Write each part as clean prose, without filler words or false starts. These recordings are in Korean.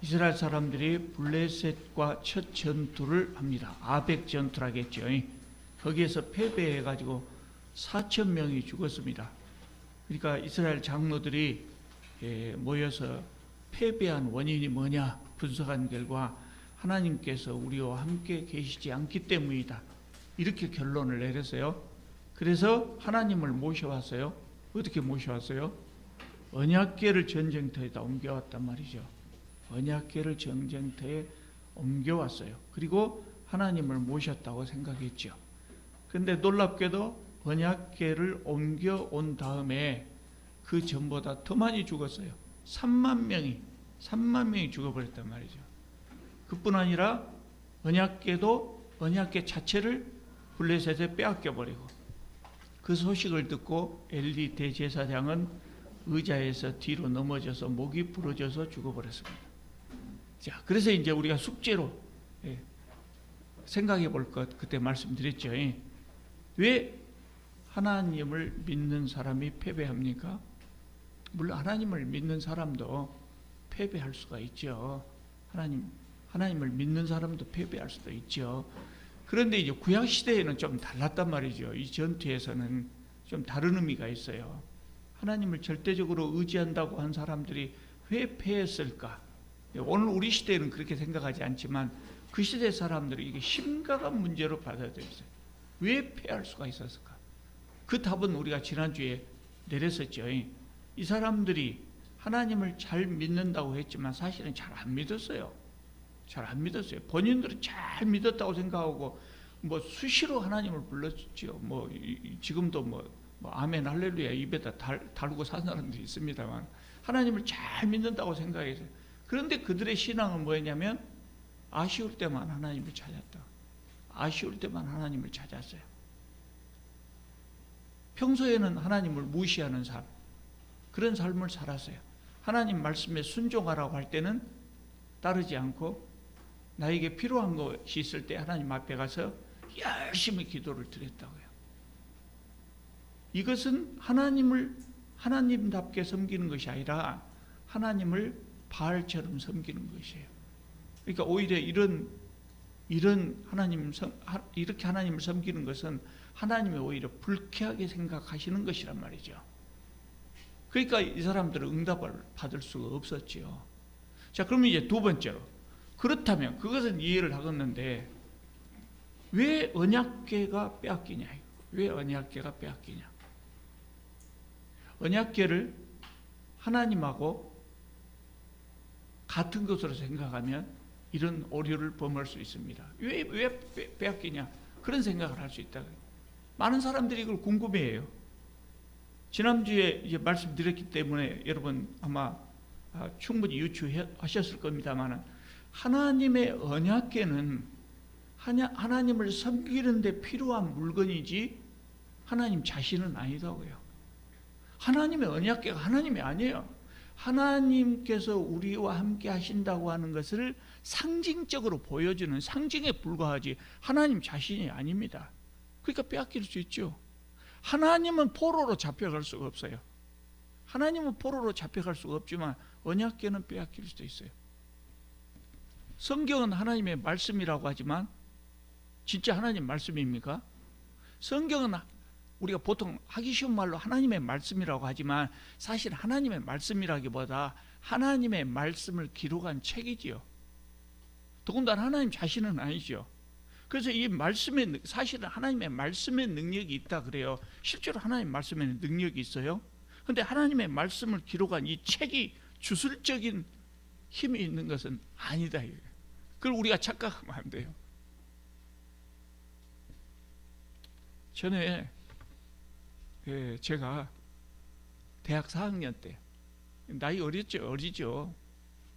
이스라엘 사람들이 블레셋과 첫 전투를 합니다. 아벡 전투라겠죠. 거기에서 패배해가지고 4천 명이 죽었습니다. 그러니까 이스라엘 장로들이 모여서 패배한 원인이 뭐냐 분석한 결과 하나님께서 우리와 함께 계시지 않기 때문이다. 이렇게 결론을 내렸어요. 그래서 하나님을 모셔왔어요. 어떻게 모셔왔어요? 언약궤를 전쟁터에다 옮겨왔단 말이죠. 언약궤를 전쟁터에 옮겨왔어요. 그리고 하나님을 모셨다고 생각했죠. 그런데 놀랍게도 언약궤를 옮겨온 다음에 그 전보다 더 많이 죽었어요. 3만 명이 죽어버렸단 말이죠. 그뿐 아니라 언약궤 자체를 블레셋에 빼앗겨버리고, 그 소식을 듣고 엘리 대제사장은 의자에서 뒤로 넘어져서 목이 부러져서 죽어버렸습니다. 자, 그래서 이제 우리가 숙제로 생각해 볼 것 그때 말씀드렸죠. 왜 하나님을 믿는 사람이 패배합니까? 물론 하나님을 믿는 사람도 패배할 수가 있죠. 하나님을 믿는 사람도 패배할 수도 있죠. 그런데 이제 구약 시대에는 좀 달랐단 말이죠. 이 전투에서는 좀 다른 의미가 있어요. 하나님을 절대적으로 의지한다고 한 사람들이 왜 패했을까? 오늘 우리 시대에는 그렇게 생각하지 않지만 그 시대 사람들이 이게 심각한 문제로 받아들였어요. 왜 패할 수가 있었을까? 그 답은 우리가 지난주에 내렸었죠. 이 사람들이 하나님을 잘 믿는다고 했지만 사실은 잘 안 믿었어요. 잘 안 믿었어요. 본인들은 잘 믿었다고 생각하고 뭐 수시로 하나님을 불렀죠. 지금도 아멘 할렐루야 입에다 달고 산 사람들이 있습니다만 하나님을 잘 믿는다고 생각했어요. 그런데 그들의 신앙은 뭐였냐면 아쉬울 때만 하나님을 찾았다. 아쉬울 때만 하나님을 찾았어요. 평소에는 하나님을 무시하는 삶, 그런 삶을 살았어요. 하나님 말씀에 순종하라고 할 때는 따르지 않고 나에게 필요한 것이 있을 때 하나님 앞에 가서 열심히 기도를 드렸다고요. 이것은 하나님답게 섬기는 것이 아니라 하나님을 바알처럼 섬기는 것이에요. 그러니까 오히려 이렇게 하나님을 섬기는 것은 하나님이 오히려 불쾌하게 생각하시는 것이란 말이죠. 그러니까 이 사람들은 응답을 받을 수가 없었지요. 자, 그러면 이제 두 번째로, 그렇다면 그것은 이해를 하겠는데 왜 언약궤가 빼앗기냐? 왜 언약궤가 빼앗기냐? 언약궤를 하나님하고 같은 것으로 생각하면 이런 오류를 범할 수 있습니다. 왜 빼앗기냐? 그런 생각을 할 수 있다. 많은 사람들이 이걸 궁금해해요. 지난주에 이제 말씀드렸기 때문에 여러분 아마 충분히 유추하셨을 겁니다만, 하나님의 언약궤는 하나님을 섬기는 데 필요한 물건이지 하나님 자신은 아니다고요. 하나님의 언약궤가 하나님이 아니에요. 하나님께서 우리와 함께 하신다고 하는 것을 상징적으로 보여주는 상징에 불과하지 하나님 자신이 아닙니다. 그러니까 빼앗길 수 있죠. 하나님은 포로로 잡혀갈 수가 없어요. 하나님은 포로로 잡혀갈 수가 없지만 언약궤는 빼앗길 수도 있어요. 성경은 하나님의 말씀이라고 하지만 진짜 하나님 말씀입니까? 성경은 우리가 보통 하기 쉬운 말로 하나님의 말씀이라고 하지만 사실 하나님의 말씀이라기보다 하나님의 말씀을 기록한 책이지요. 더군다나 하나님 자신은 아니죠. 그래서 이 말씀에 사실은 하나님의 말씀의 능력이 있다 그래요. 실제로 하나님의 말씀에 능력이 있어요. 그런데 하나님의 말씀을 기록한 이 책이 주술적인 힘이 있는 것은 아니다. 그걸 우리가 착각하면 안 돼요. 전에 제가 대학 4학년 때, 나이 어리죠.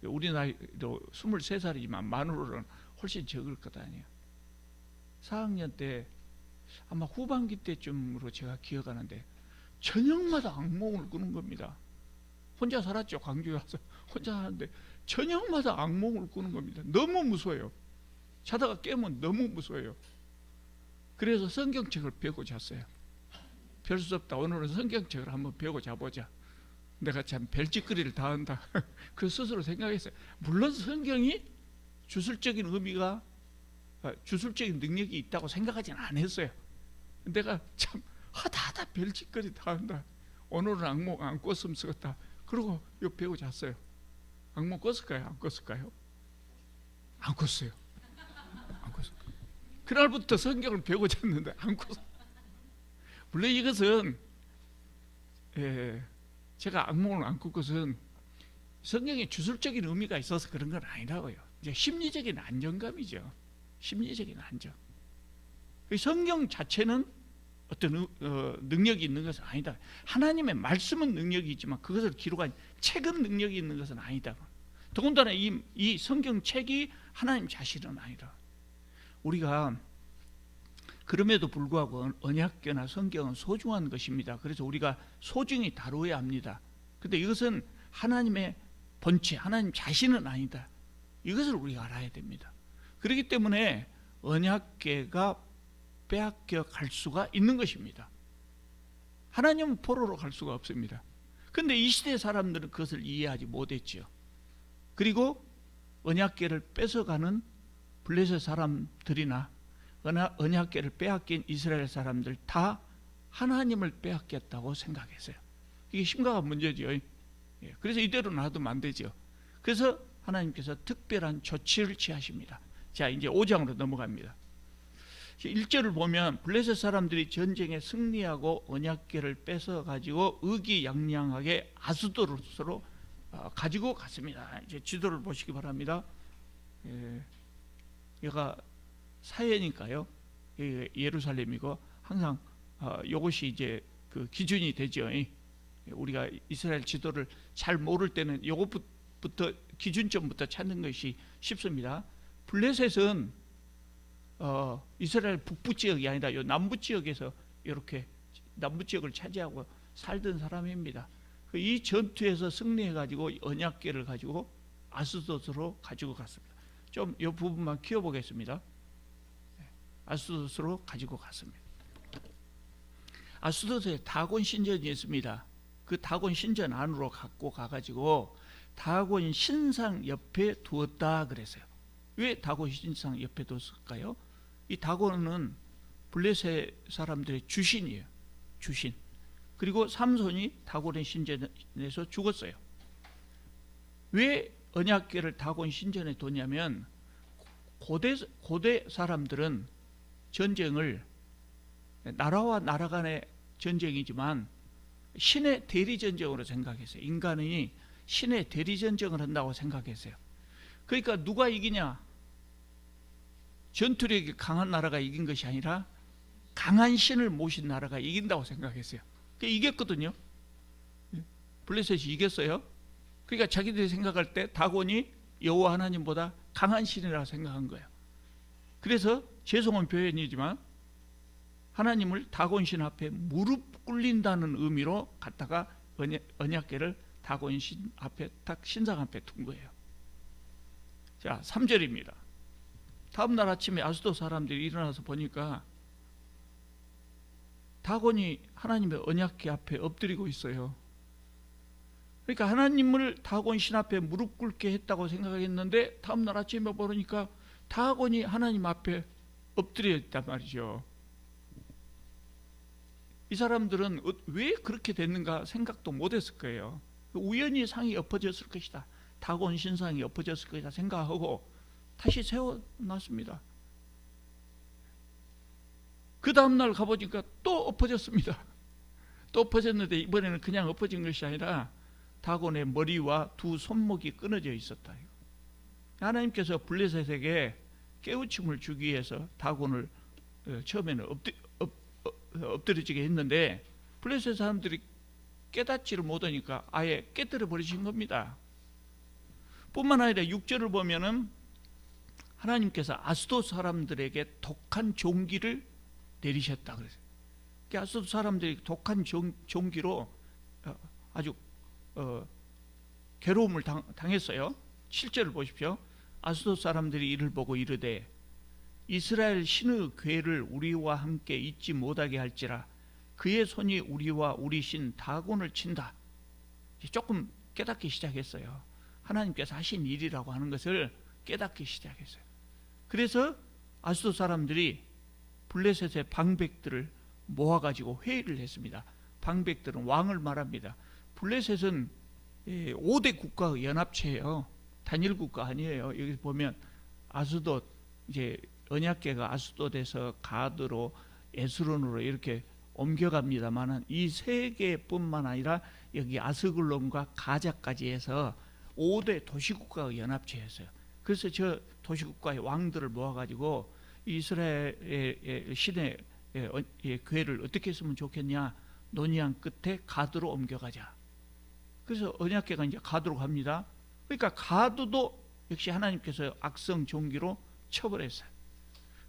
우리 나이도 23살이지만 만으로는 훨씬 적을 것 아니에요. 4학년 때 아마 후반기 때쯤으로 제가 기억하는데 저녁마다 악몽을 꾸는 겁니다. 혼자 살았죠. 광주에 와서 혼자 사는데 저녁마다 악몽을 꾸는 겁니다. 너무 무서워요. 자다가 깨면 너무 무서워요. 그래서 성경책을 펴고 잤어요. 별 수 없다. 오늘은 성경책을 한번 펴고 자보자. 내가 참 별짓거리를 다 한다. 그 스스로 생각했어요. 물론 성경이 주술적인 의미가 주술적인 능력이 있다고 생각하지는 않았어요. 내가 참 하다 별짓거리 다 한다. 오늘은 악몽 안 꿨으면 쓰겠다. 그러고 요 배우 잤어요. 악몽 꿨을까요? 안 꿨을까요? 안 꿨어요. 안 꿨어요. 그날부터 성경을 배우고 잤는데 안 꿨어요. 물론 이것은 제가 악몽을 안 꾼 것은 성경에 주술적인 의미가 있어서 그런 건 아니라고요. 이제 심리적인 안정감이죠. 심리적인 안정. 성경 자체는 어떤 능력이 있는 것은 아니다. 하나님의 말씀은 능력이 있지만 그것을 기록한 책은 능력이 있는 것은 아니다. 더군다나 이 성경책이 하나님 자신은 아니라. 우리가 그럼에도 불구하고 언약궤나 성경은 소중한 것입니다. 그래서 우리가 소중히 다루어야 합니다. 그런데 이것은 하나님의 본체, 하나님 자신은 아니다. 이것을 우리가 알아야 됩니다. 그렇기 때문에 언약궤가 빼앗겨 갈 수가 있는 것입니다. 하나님은 포로로 갈 수가 없습니다. 그런데 이 시대 사람들은 그것을 이해하지 못했죠. 그리고 언약궤를 뺏어가는 블레셋 사람들이나 언약궤를 빼앗긴 이스라엘 사람들 다 하나님을 빼앗겼다고 생각했어요. 이게 심각한 문제죠. 그래서 이대로 놔두면 안 되죠. 그래서 하나님께서 특별한 조치를 취하십니다. 자, 이제 5장으로 넘어갑니다. 1절을 보면 블레셋 사람들이 전쟁에 승리하고 언약궤를 뺏어가지고 의기양양하게 아스도롯으로 가지고 갔습니다. 이제 지도를 보시기 바랍니다. 여기가 사해니까요. 예루살렘이고 항상 이것이 이제 그 기준이 되죠. 우리가 이스라엘 지도를 잘 모를 때는 이것부터 기준점부터 찾는 것이 쉽습니다. 블레셋은 이스라엘 북부 지역이 아니라 요 남부 지역에서 이렇게 남부 지역을 차지하고 살던 사람입니다. 이 전투에서 승리해가지고 언약궤를 가지고 아스돗으로 가지고 갔습니다. 좀 이 부분만 키워보겠습니다. 아스돗으로 가지고 갔습니다. 아스돗에 다곤 신전이 있습니다. 그 다곤 신전 안으로 갖고 가가지고 다곤 신상 옆에 두었다 그랬어요. 왜 다곤 신상 옆에 뒀을까요? 이 다곤은 블레셋 사람들의 주신이에요. 주신. 그리고 삼손이 다곤의 신전에서 죽었어요. 왜 언약궤를 다곤 신전에 뒀냐면 고대 사람들은 전쟁을 나라와 나라 간의 전쟁이지만 신의 대리전쟁으로 생각했어요. 인간이 신의 대리전쟁을 한다고 생각했어요. 그러니까 누가 이기냐? 전투력이 강한 나라가 이긴 것이 아니라 강한 신을 모신 나라가 이긴다고 생각했어요. 이겼거든요. 블레셋이 이겼어요. 그러니까 자기들이 생각할 때 다곤이 여호와 하나님보다 강한 신이라고 생각한 거예요. 그래서 죄송한 표현이지만 하나님을 다곤 신 앞에 무릎 꿇린다는 의미로 갖다가 언약궤를 다곤 신 앞에 딱 신상 앞에 둔 거예요. 자, 3절입니다. 다음 날 아침에 아스돗 사람들이 일어나서 보니까 다곤이 하나님의 언약궤 앞에 엎드리고 있어요. 그러니까 하나님을 다곤 신 앞에 무릎 꿇게 했다고 생각했는데 다음 날 아침에 보니까 다곤이 하나님 앞에 엎드려 있단 말이죠. 이 사람들은 왜 그렇게 됐는가 생각도 못했을 거예요. 우연히 상이 엎어졌을 것이다. 다곤 신상이 엎어졌을 것이다 생각하고 다시 세워놨습니다. 그 다음날 가보니까 또 엎어졌습니다. 또 엎어졌는데 이번에는 그냥 엎어진 것이 아니라 다곤의 머리와 두 손목이 끊어져 있었다. 하나님께서 블레셋에게 깨우침을 주기 위해서 다곤을 처음에는 엎드려지게 했는데 블레셋 사람들이 깨닫지를 못하니까 아예 깨뜨려 버리신 겁니다. 뿐만 아니라 6절을 보면은 하나님께서 아스돗 사람들에게 독한 종기를 내리셨다 그랬어요. 아스돗 사람들이 독한 종기로 아주 괴로움을 당했어요. 7절을 보십시오. 아스돗 사람들이 이를 보고 이르되 이스라엘 신의 궤를 우리와 함께 잊지 못하게 할지라 그의 손이 우리와 우리 신 다곤을 친다. 조금 깨닫기 시작했어요. 하나님께서 하신 일이라고 하는 것을 깨닫기 시작했어요. 그래서 아수도 사람들이 블레셋의 방백들을 모아가지고 회의를 했습니다. 방백들은 왕을 말합니다. 블레셋은 5대 국가의 연합체예요. 단일 국가 아니에요. 여기 보면 아수돗, 이제 언약궤가 아수돗에서 가드로 에스론으로 이렇게 옮겨갑니다만은 이 세 개뿐만 아니라 여기 아스글론과 가자까지 해서 5대 도시국가의 연합체였어요. 그래서 저 도시국가의 왕들을 모아가지고 이스라엘의 신의 궤를 어떻게 했으면 좋겠냐 논의한 끝에 가드로 옮겨가자. 그래서 언약궤가 이제 가드로 갑니다. 그러니까 가드도 역시 하나님께서 악성 종기로 처벌했어요.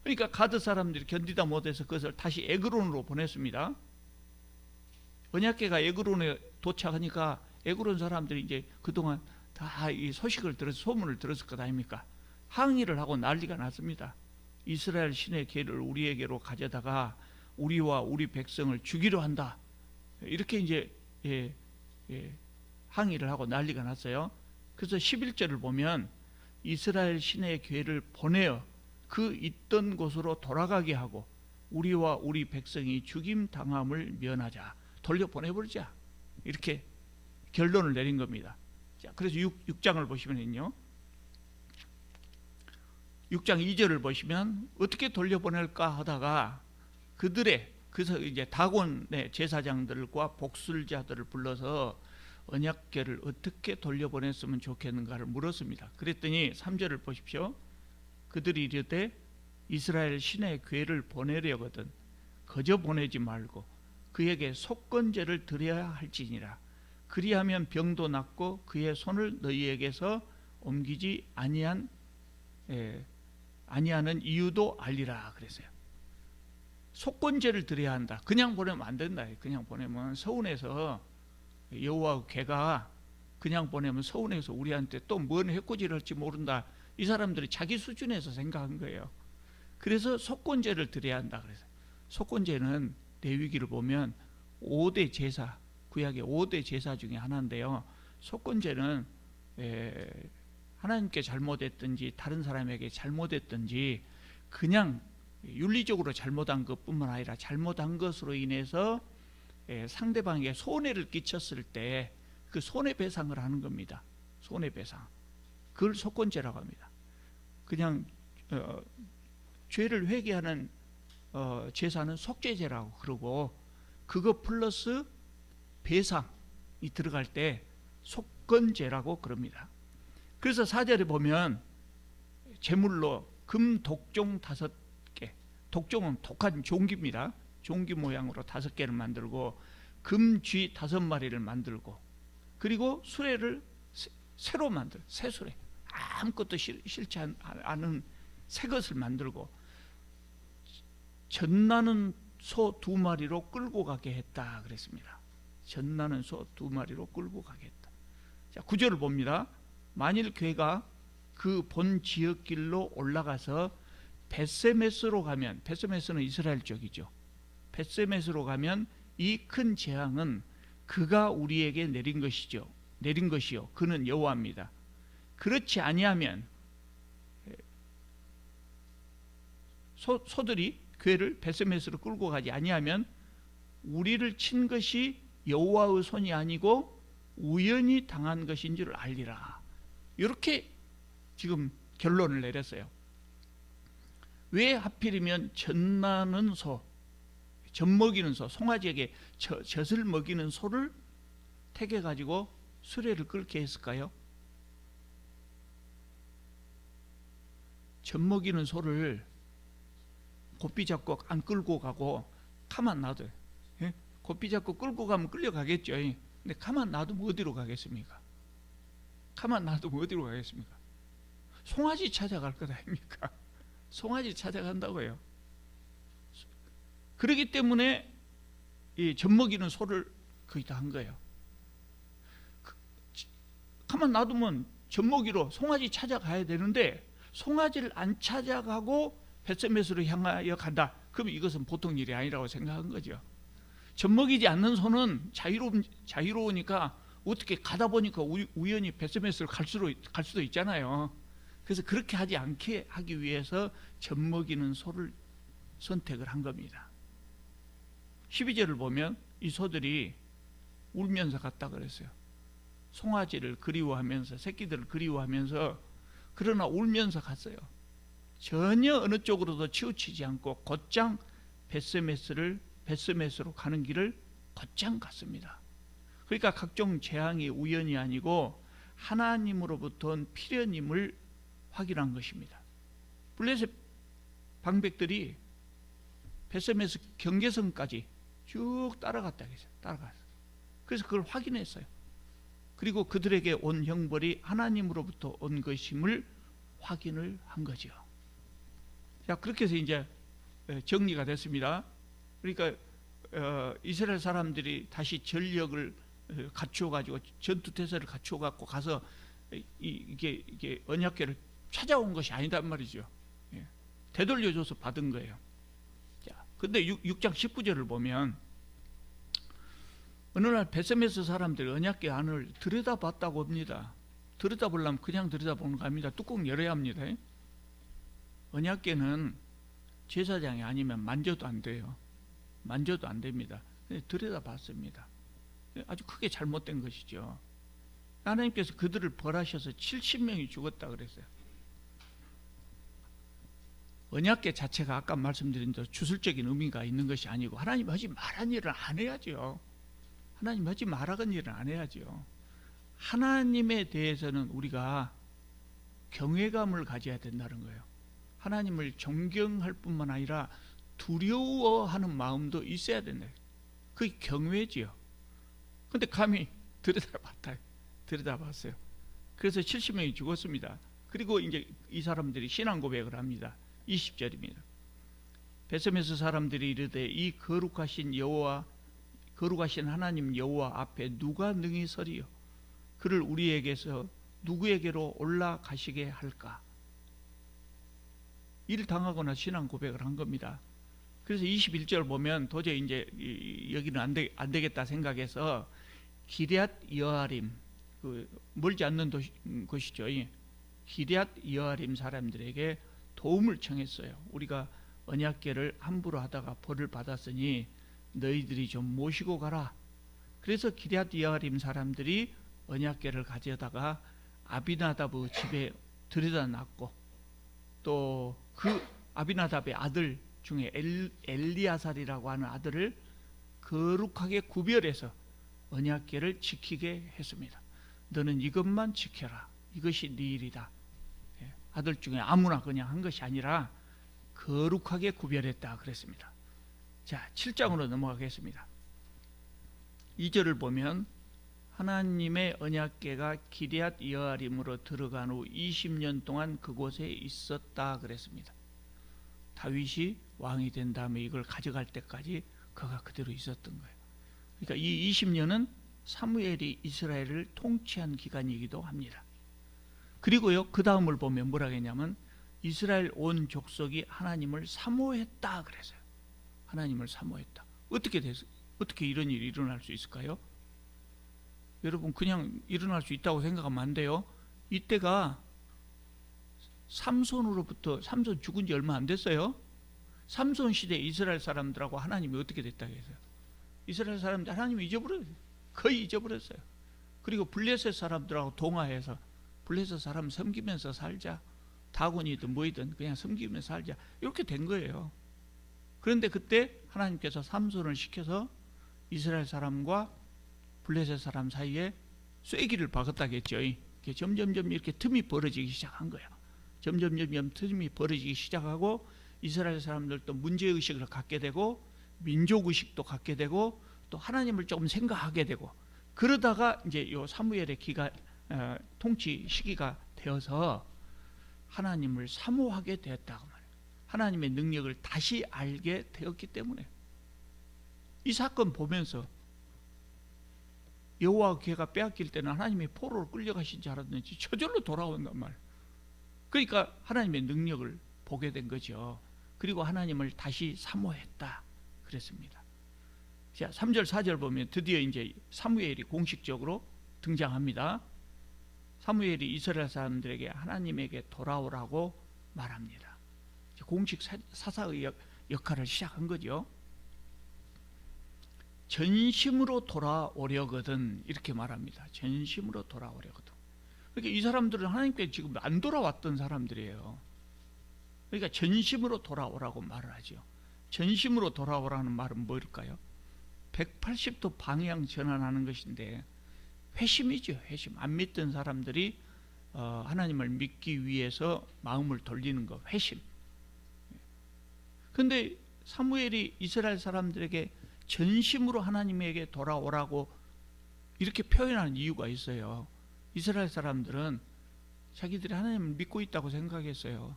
그러니까 가드 사람들이 견디다 못해서 그것을 다시 에그론으로 보냈습니다. 언약궤가 에그론에 도착하니까 에그론 사람들이 이제 그동안 다 이 소식을 들어서 소문을 들었을 것 아닙니까? 항의를 하고 난리가 났습니다. 이스라엘 신의 궤를 우리에게로 가져다가 우리와 우리 백성을 죽이려 한다. 이렇게 이제 항의를 하고 난리가 났어요. 그래서 11절을 보면 이스라엘 신의 궤를 보내어 그 있던 곳으로 돌아가게 하고 우리와 우리 백성이 죽임 당함을 면하자. 돌려보내버리자. 이렇게 결론을 내린 겁니다. 자, 그래서 6장을 보시면요. 6장 2절을 보시면 어떻게 돌려보낼까 하다가 그래서 이제 다곤의 제사장들과 복술자들을 불러서 언약궤를 어떻게 돌려보냈으면 좋겠는가를 물었습니다. 그랬더니 3절을 보십시오. 그들이 이르되 이스라엘 신의 궤를 보내려거든 거저 보내지 말고 그에게 속건제를 드려야 할지니라. 그리하면 병도 낫고 그의 손을 너희에게서 옮기지 아니하는 이유도 알리라 그랬어요. 속건제를 드려야 한다. 그냥 보내면 안 된다. 그냥 보내면 서운해서 여호와의 궤가 그냥 보내면 서운해서 우리한테 또 뭔 해코지를 할지 모른다. 이 사람들이 자기 수준에서 생각한 거예요. 그래서 속건제를 드려야 한다 그래서 속건제는 레위기를 보면 5대 제사, 구약의 5대 제사 중에 하나인데요. 속건제는 하나님께 잘못했든지 다른 사람에게 잘못했든지 그냥 윤리적으로 잘못한 것뿐만 아니라 잘못한 것으로 인해서 상대방에게 손해를 끼쳤을 때 그 손해배상을 하는 겁니다. 손해배상. 그걸 속건제라고 합니다. 그냥 죄를 회개하는 제사는 속죄제라고 그러고 그거 플러스 배상이 들어갈 때 속건제라고 그럽니다. 그래서 4절에 보면 제물로 금 독종 5개, 독종은 독한 종기입니다. 종기 모양으로 5개를 만들고 금 쥐 5마리를 만들고 그리고 수레를 새로 만들 새 수레 아무것도 싫지 않은 새 것을 만들고 젖나는 소 2마리로 끌고 가게 했다 그랬습니다. 젖나는 소 2마리로 끌고 가게 했다. 자, 9절을 봅니다. 만일 궤가 그 본 지역길로 올라가서 벳세메스로 가면, 벳세메스는 이스라엘 쪽이죠. 벳세메스로 가면 이 큰 재앙은 그가 우리에게 내린 것이요 그는 여호와입니다. 그렇지 아니하면 소들이 궤를 벳세메스로 끌고 가지 아니하면 우리를 친 것이 여호와의 손이 아니고 우연히 당한 것인 줄 알리라. 이렇게 지금 결론을 내렸어요. 왜 하필이면 젖나는 소, 젖 먹이는 소, 송아지에게 젖을 먹이는 소를 택해 가지고 수레를 끌게 했을까요? 젖 먹이는 소를 고삐 잡고 안 끌고 가고 가만 놔둬요. 예? 고삐 잡고 끌고 가면 끌려가겠죠. 근데 가만 놔두면 어디로 가겠습니까? 가만 놔두면 어디로 가겠습니까? 송아지 찾아갈 것 아닙니까? 송아지 찾아간다고요. 그렇기 때문에 이 젖먹이는 소를 거의 다 한 거예요. 가만 놔두면 젖먹이로 송아지 찾아가야 되는데 송아지를 안 찾아가고 벳세메스로 향하여 간다. 그럼 이것은 보통 일이 아니라고 생각한 거죠. 젖먹이지 않는 소는 자유로우니까 어떻게 가다 보니까 우연히 베스메스를 갈 수도 있잖아요. 그래서 그렇게 하지 않게 하기 위해서 젖먹이는 소를 선택을 한 겁니다. 12절을 보면 이 소들이 울면서 갔다 그랬어요. 송아지를 그리워하면서, 새끼들을 그리워하면서, 그러나 울면서 갔어요. 전혀 어느 쪽으로도 치우치지 않고 곧장 베스메스로 가는 길을 곧장 갔습니다. 그러니까 각종 재앙이 우연이 아니고 하나님으로부터 온 필연임을 확인한 것입니다. 블레셋 방백들이 베스메스 경계선까지 쭉 따라갔다 했어요. 따라갔어요. 그래서 그걸 확인했어요. 그리고 그들에게 온 형벌이 하나님으로부터 온 것임을 확인을 한 거죠. 자, 그렇게 해서 이제 정리가 됐습니다. 그러니까 이스라엘 사람들이 다시 전력을 갖추어 가지고 전투 태세를 갖추어 갖고 가서 이게 언약궤를 찾아온 것이 아니단 말이죠. 예. 되돌려줘서 받은 거예요. 자, 근데 6장 19절을 보면 어느 날 베스메스 사람들이 언약궤 안을 들여다봤다고 합니다. 들여다보려면 그냥 들여다보는 거 아닙니다. 뚜껑 열어야 합니다. 언약궤는 제사장이 아니면 만져도 안 돼요. 만져도 안 됩니다. 들여다봤습니다. 아주 크게 잘못된 것이죠. 하나님께서 그들을 벌하셔서 70명이 죽었다 그랬어요. 언약궤 자체가 아까 말씀드린 대로 주술적인 의미가 있는 것이 아니고 하나님 하지 말한 일을 안 해야죠. 하나님 하지 말라는 일은 안 해야죠. 하나님에 대해서는 우리가 경외감을 가져야 된다는 거예요. 하나님을 존경할 뿐만 아니라 두려워하는 마음도 있어야 된다. 그게 경외지요. 근데 감히 들여다봤어요. 그래서 70명이 죽었습니다. 그리고 이제 이 사람들이 신앙 고백을 합니다. 20절입니다. 베스메스 사람들이 이르되 이 거룩하신 하나님 여호와 앞에 누가 능히 서리요? 그를 우리에게서 누구에게로 올라가시게 할까? 이를 당하거나 신앙 고백을 한 겁니다. 그래서 21절 보면 도저히 이제 여기는 안 되겠다 생각해서 기럇 여아림, 멀지 않는 곳이죠. 기럇 여아림 사람들에게 도움을 청했어요. 우리가 언약궤를 함부로 하다가 벌을 받았으니 너희들이 좀 모시고 가라. 그래서 기럇 여아림 사람들이 언약궤를 가져다가 아비나답의 집에 들여다 놨고, 또 그 아비나답의 아들 중에 엘리아살이라고 하는 아들을 거룩하게 구별해서 언약궤를 지키게 했습니다. 너는 이것만 지켜라. 이것이 네 일이다. 아들 중에 아무나 그냥 한 것이 아니라 거룩하게 구별했다 그랬습니다. 자, 7장으로 넘어가겠습니다. 2절을 보면 하나님의 언약궤가 기럇 여아림으로 들어간 후 20년 동안 그곳에 있었다 그랬습니다. 다윗이 왕이 된 다음에 이걸 가져갈 때까지 그가 그대로 있었던 거예요. 그러니까 이 20년은 사무엘이 이스라엘을 통치한 기간이기도 합니다. 그리고요, 그 다음을 보면 뭐라 했냐면 이스라엘 온 족속이 하나님을 사모했다 그랬어요. 하나님을 사모했다. 어떻게 이런 일이 일어날 수 있을까요? 여러분, 그냥 일어날 수 있다고 생각하면 안 돼요. 이때가 삼손 죽은 지 얼마 안 됐어요. 삼손 시대 이스라엘 사람들하고 하나님이 어떻게 됐다고 해서요. 이스라엘 사람들 하나님이 거의 잊어버렸어요. 그리고 블레셋 사람들하고 동화해서 블레셋 사람 섬기면서 살자. 다곤이든 뭐이든 그냥 섬기면서 살자. 이렇게 된 거예요. 그런데 그때 하나님께서 삼손을 시켜서 이스라엘 사람과 블레셋 사람 사이에 쐐기를 박았다겠죠. 점점 이렇게 틈이 벌어지기 시작한 거예요. 점점 틈이 벌어지기 시작하고 이스라엘 사람들도 문제의식을 갖게 되고 민족의식도 갖게 되고 또 하나님을 조금 생각하게 되고, 그러다가 이제 요 사무엘의 통치 시기가 되어서 하나님을 사모하게 되었다고 말해요. 하나님의 능력을 다시 알게 되었기 때문에. 이 사건 보면서 여호와 궤가 빼앗길 때는 하나님이 포로로 끌려가신 줄 알았는지 저절로 돌아온단 말이에요. 그러니까 하나님의 능력을 보게 된 거죠. 그리고 하나님을 다시 사모했다 그랬습니다. 자, 3절 4절 보면 드디어 이제 사무엘이 공식적으로 등장합니다. 사무엘이 이스라엘 사람들에게 하나님에게 돌아오라고 말합니다. 공식 사사의 역할을 시작한 거죠. 전심으로 돌아오려거든 이렇게 말합니다. 전심으로 돌아오려거든. 그러니까 이 사람들은 하나님께 지금 안 돌아왔던 사람들이에요. 그러니까 전심으로 돌아오라고 말을 하죠. 전심으로 돌아오라는 말은 뭘까요? 180도 방향 전환하는 것인데 회심이죠. 회심. 안 믿던 사람들이 하나님을 믿기 위해서 마음을 돌리는 거, 회심. 그런데 사무엘이 이스라엘 사람들에게 전심으로 하나님에게 돌아오라고 이렇게 표현하는 이유가 있어요. 이스라엘 사람들은 자기들이 하나님을 믿고 있다고 생각했어요.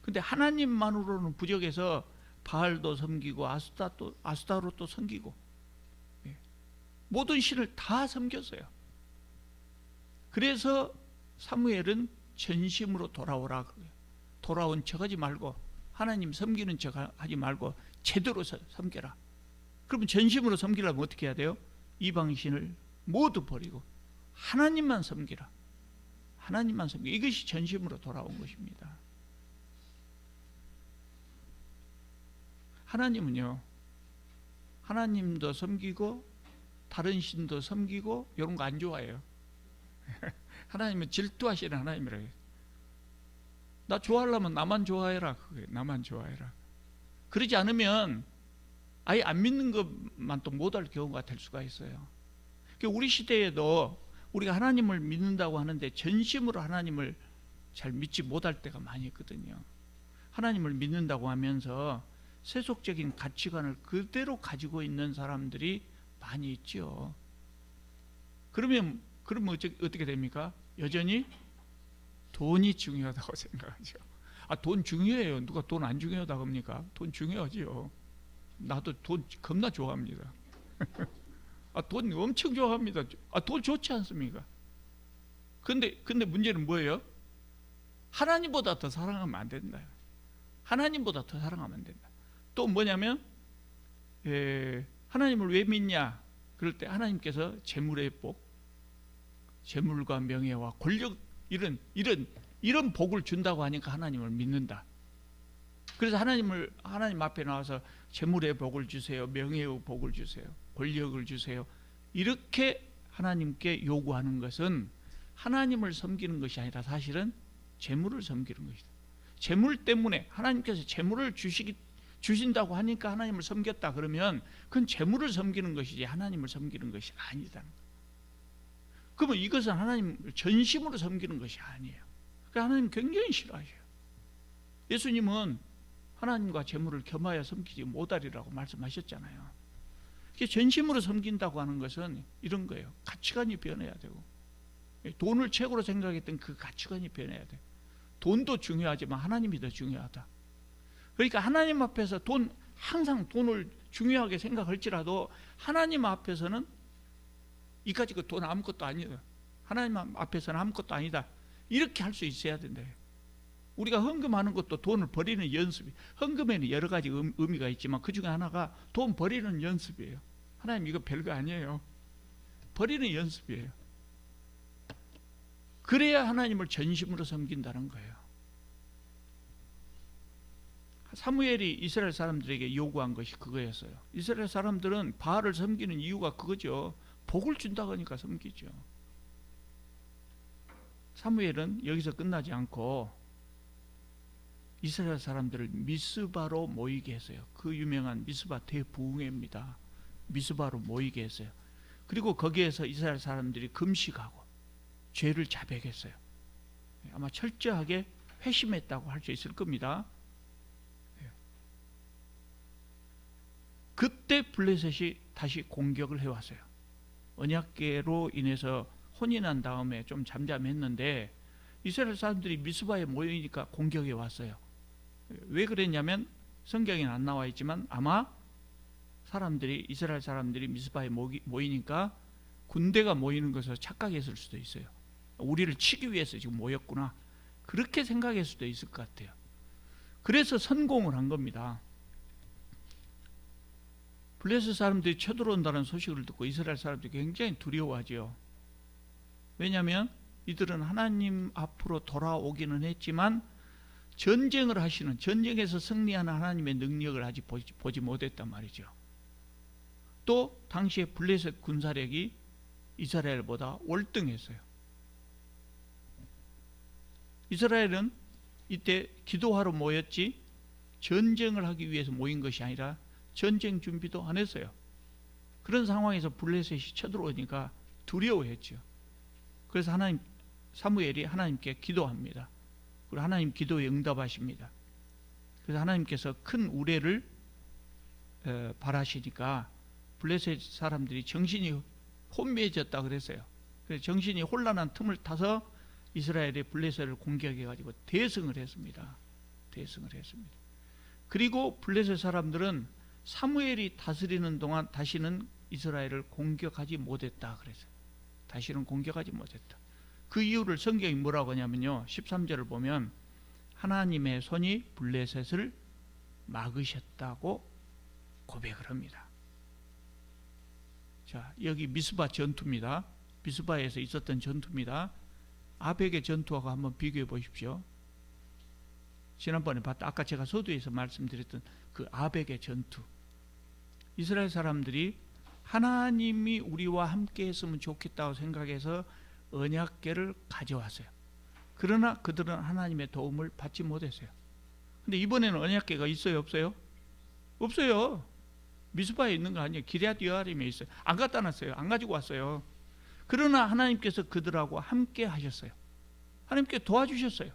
근데 하나님만으로는 부족해서 바알도 섬기고 아스타로도 섬기고 모든 신을 다 섬겼어요. 그래서 사무엘은 전심으로 돌아오라 그래요. 돌아온 척하지 말고 하나님 섬기는 척하지 말고 제대로 섬겨라. 그러면 전심으로 섬기려면 어떻게 해야 돼요? 이방신을 모두 버리고 하나님만 섬기라. 하나님만 섬기라. 이것이 전심으로 돌아온 것입니다. 하나님은요, 하나님도 섬기고 다른 신도 섬기고 이런 거 안 좋아해요. 하나님은 질투하시는 하나님이라고 해요. 나 좋아하려면 나만 좋아해라. 그게 나만 좋아해라. 그러지 않으면 아예 안 믿는 것만 또 못할 경우가 될 수가 있어요. 우리 시대에도 우리가 하나님을 믿는다고 하는데 전심으로 하나님을 잘 믿지 못할 때가 많이 있거든요. 하나님을 믿는다고 하면서 세속적인 가치관을 그대로 가지고 있는 사람들이 많이 있죠. 그러면 어떻게 됩니까? 여전히 돈이 중요하다고 생각하죠. 돈 중요해요. 누가 돈 안 중요하다고 합니까? 돈 중요하지요. 나도 돈 겁나 좋아합니다. 돈 엄청 좋아합니다. 돈 좋지 않습니까? 근데 문제는 뭐예요? 하나님보다 더 사랑하면 안 된다. 하나님보다 더 사랑하면 안 된다. 또 뭐냐면 하나님을 왜 믿냐? 그럴 때 하나님께서 재물의 복, 재물과 명예와 권력 이런 복을 준다고 하니까 하나님을 믿는다. 그래서 하나님 앞에 나와서 재물의 복을 주세요, 명예의 복을 주세요, 권력을 주세요. 이렇게 하나님께 요구하는 것은 하나님을 섬기는 것이 아니라 사실은 재물을 섬기는 것이다. 재물 때문에 하나님께서 재물을 주신다고 하니까 하나님을 섬겼다 그러면 그건 재물을 섬기는 것이지 하나님을 섬기는 것이 아니다. 그러면 이것은 하나님을 전심으로 섬기는 것이 아니에요. 그러니까 하나님 굉장히 싫어하셔요. 예수님은 하나님과 재물을 겸하여 섬기지 못하리라고 말씀하셨잖아요. 전심으로 섬긴다고 하는 것은 이런 거예요. 가치관이 변해야 되고 돈을 최고로 생각했던 그 가치관이 변해야 돼요. 돈도 중요하지만 하나님이 더 중요하다. 그러니까 하나님 앞에서 항상 돈을 중요하게 생각할지라도 하나님 앞에서는 이까짓 거 돈 아무것도 아니다. 하나님 앞에서는 아무것도 아니다. 이렇게 할 수 있어야 된다. 우리가 헌금하는 것도 돈을 버리는 연습이. 헌금에는 여러 가지 의미가 있지만 그 중에 하나가 돈 버리는 연습이에요. 하나님 이거 별거 아니에요. 버리는 연습이에요. 그래야 하나님을 전심으로 섬긴다는 거예요. 사무엘이 이스라엘 사람들에게 요구한 것이 그거였어요. 이스라엘 사람들은 바알을 섬기는 이유가 그거죠. 복을 준다고 하니까 섬기죠. 사무엘은 여기서 끝나지 않고 이스라엘 사람들을 미스바로 모이게 했어요. 그 유명한 미스바 대부흥회입니다. 미스바로 모이게 했어요. 그리고 거기에서 이스라엘 사람들이 금식하고 죄를 자백했어요. 아마 철저하게 회심했다고 할 수 있을 겁니다. 그때 블레셋이 다시 공격을 해왔어요. 언약궤로 인해서 혼이 난 다음에 좀 잠잠했는데 이스라엘 사람들이 미스바에 모이니까 공격해 왔어요. 왜 그랬냐면 성경에는 안 나와 있지만 아마 이스라엘 사람들이 미스바에 모이니까 군대가 모이는 것을 착각했을 수도 있어요. 우리를 치기 위해서 지금 모였구나. 그렇게 생각할 수도 있을 것 같아요. 그래서 선공을 한 겁니다. 블레셋 사람들이 쳐들어온다는 소식을 듣고 이스라엘 사람들이 굉장히 두려워하죠. 왜냐하면 이들은 하나님 앞으로 돌아오기는 했지만 전쟁을 하시는, 전쟁에서 승리하는 하나님의 능력을 아직 보지 못했단 말이죠. 또 당시에 블레셋 군사력이 이스라엘보다 월등했어요. 이스라엘은 이때 기도하러 모였지 전쟁을 하기 위해서 모인 것이 아니라 전쟁 준비도 안 했어요. 그런 상황에서 블레셋이 쳐들어오니까 두려워했죠. 그래서 사무엘이 하나님께 기도합니다. 그리고 하나님 기도에 응답하십니다. 그래서 하나님께서 큰 우레를 바라시니까 블레셋 사람들이 정신이 혼미해졌다 그랬어요. 그래서 정신이 혼란한 틈을 타서 이스라엘의 블레셋을 공격해가지고 대승을 했습니다. 대승을 했습니다. 그리고 블레셋 사람들은 사무엘이 다스리는 동안 다시는 이스라엘을 공격하지 못했다 그랬어요. 다시는 공격하지 못했다. 그 이유를 성경이 뭐라고 하냐면요, 13절을 보면 하나님의 손이 블레셋을 막으셨다고 고백을 합니다. 자, 여기 미스바 전투입니다. 미스바에서 있었던 전투입니다. 아벡의 전투하고 한번 비교해 보십시오. 지난번에 아까 제가 서두에서 말씀드렸던 그 아벡의 전투. 이스라엘 사람들이 하나님이 우리와 함께 했으면 좋겠다고 생각해서 언약궤를 가져왔어요. 그러나 그들은 하나님의 도움을 받지 못했어요. 근데 이번에는 언약궤가 있어요, 없어요? 없어요. 미스바에 있는 거 아니에요. 기럇 여아림에 있어요. 안 갖다 놨어요. 안 가지고 왔어요. 그러나 하나님께서 그들하고 함께 하셨어요. 하나님께 도와주셨어요.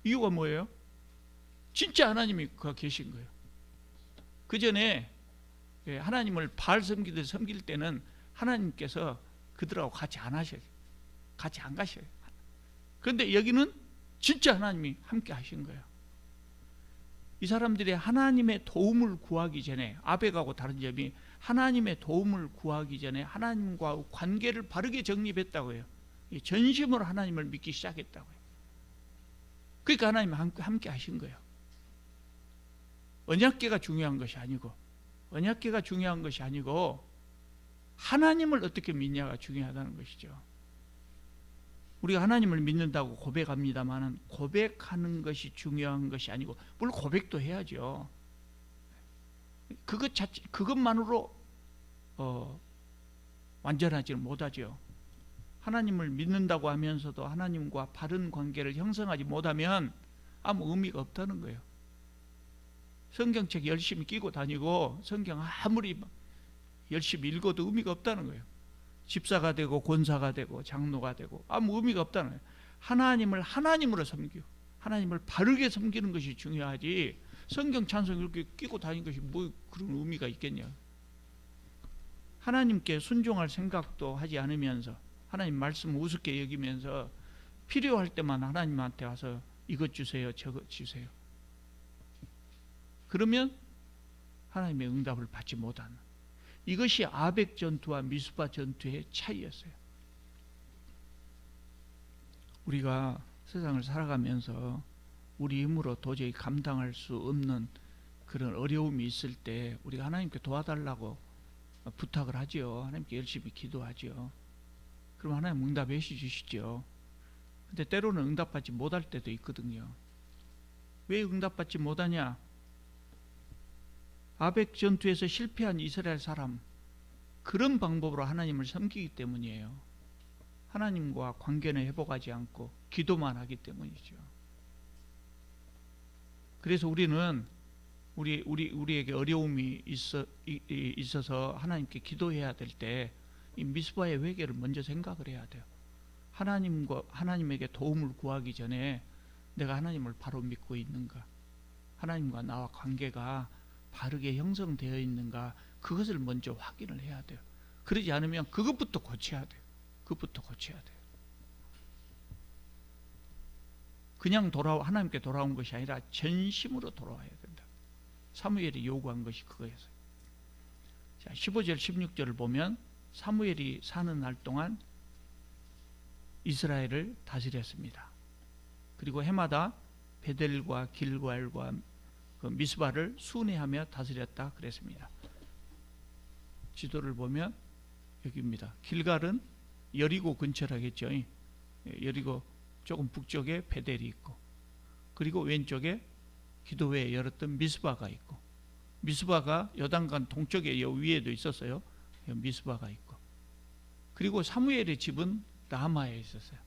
이유가 뭐예요? 진짜 하나님이 계신 거예요. 그 전에 하나님을 바알 섬기듯 섬길 때는 하나님께서 그들하고 같이 안 하셔요. 같이 안 가셔요. 그런데 여기는 진짜 하나님이 함께 하신 거예요. 이 사람들이 하나님의 도움을 구하기 전에, 아벡하고 다른 점이 하나님의 도움을 구하기 전에 하나님과 관계를 바르게 정립했다고 해요. 전심으로 하나님을 믿기 시작했다고 해요. 그러니까 하나님이 함께 하신 거예요. 언약궤가 중요한 것이 아니고, 언약궤가 중요한 것이 아니고 하나님을 어떻게 믿냐가 중요하다는 것이죠. 우리가 하나님을 믿는다고 고백합니다만 고백하는 것이 중요한 것이 아니고, 물론 고백도 해야죠. 그것만으로 완전하지는 못하죠. 하나님을 믿는다고 하면서도 하나님과 바른 관계를 형성하지 못하면 아무 의미가 없다는 거예요. 성경책 열심히 끼고 다니고 성경 아무리 열심히 읽어도 의미가 없다는 거예요. 집사가 되고 권사가 되고 장로가 되고 아무 의미가 없다는 거예요. 하나님을 하나님으로 섬기고 하나님을 바르게 섬기는 것이 중요하지, 성경 찬송 이렇게 끼고 다니는 것이 뭐 그런 의미가 있겠냐. 하나님께 순종할 생각도 하지 않으면서 하나님 말씀을 우습게 여기면서 필요할 때만 하나님한테 와서 이것 주세요, 저것 주세요. 그러면 하나님의 응답을 받지 못하는, 이것이 아벡 전투와 미스바 전투의 차이였어요. 우리가 세상을 살아가면서 우리 힘으로 도저히 감당할 수 없는 그런 어려움이 있을 때 우리가 하나님께 도와달라고 부탁을 하죠. 하나님께 열심히 기도하죠. 그럼 하나님 응답해 주시죠. 근데 때로는 응답받지 못할 때도 있거든요. 왜 응답받지 못하냐? 아벡 전투에서 실패한 이스라엘 사람, 그런 방법으로 하나님을 섬기기 때문이에요. 하나님과 관계는 회복하지 않고 기도만 하기 때문이죠. 그래서 우리는 우리에게 어려움이 있어서 하나님께 기도해야 될 때 이 미스바의 회개를 먼저 생각을 해야 돼요. 하나님에게 도움을 구하기 전에 내가 하나님을 바로 믿고 있는가, 하나님과 나와 관계가 바르게 형성되어 있는가, 그것을 먼저 확인을 해야 돼요. 그러지 않으면 그것부터 고쳐야 돼요. 그것부터 고쳐야 돼요. 그냥 하나님께 돌아온 것이 아니라 전심으로 돌아와야 된다. 사무엘이 요구한 것이 그거였어요. 자, 15절 16절을 보면 사무엘이 사는 날 동안 이스라엘을 다스렸습니다. 그리고 해마다 베델과 길갈과 그 미스바를 순회하며 다스렸다 그랬습니다. 지도를 보면 여기입니다. 길갈은 여리고 근처라겠죠. 여리고 조금 북쪽에 베델이 있고, 그리고 왼쪽에 기도회에 열었던 미스바가 있고, 미스바가 요단강 동쪽에 요 위에도 있었어요. 미스바가 있고, 그리고 사무엘의 집은 라마에 있었어요.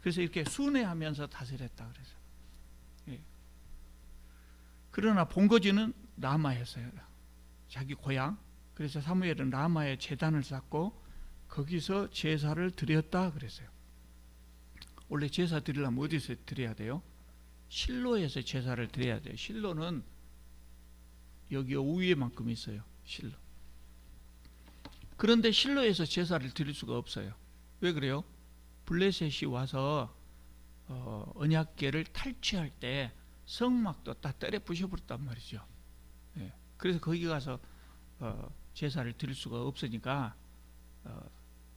그래서 이렇게 순회하면서 다스렸다 그래서. 그러나 본거지는 라마였어요. 자기 고향. 그래서 사무엘은 라마에 제단을 쌓고 거기서 제사를 드렸다 그랬어요. 원래 제사 드리려면 어디서 드려야 돼요? 실로에서 제사를 드려야 돼요. 실로는 여기 위에만큼 있어요. 실로. 그런데 실로에서 제사를 드릴 수가 없어요. 왜 그래요? 블레셋이 와서 언약궤를 탈취할 때 성막도 다 때려 부셔버렸단 말이죠. 그래서 거기 가서 제사를 드릴 수가 없으니까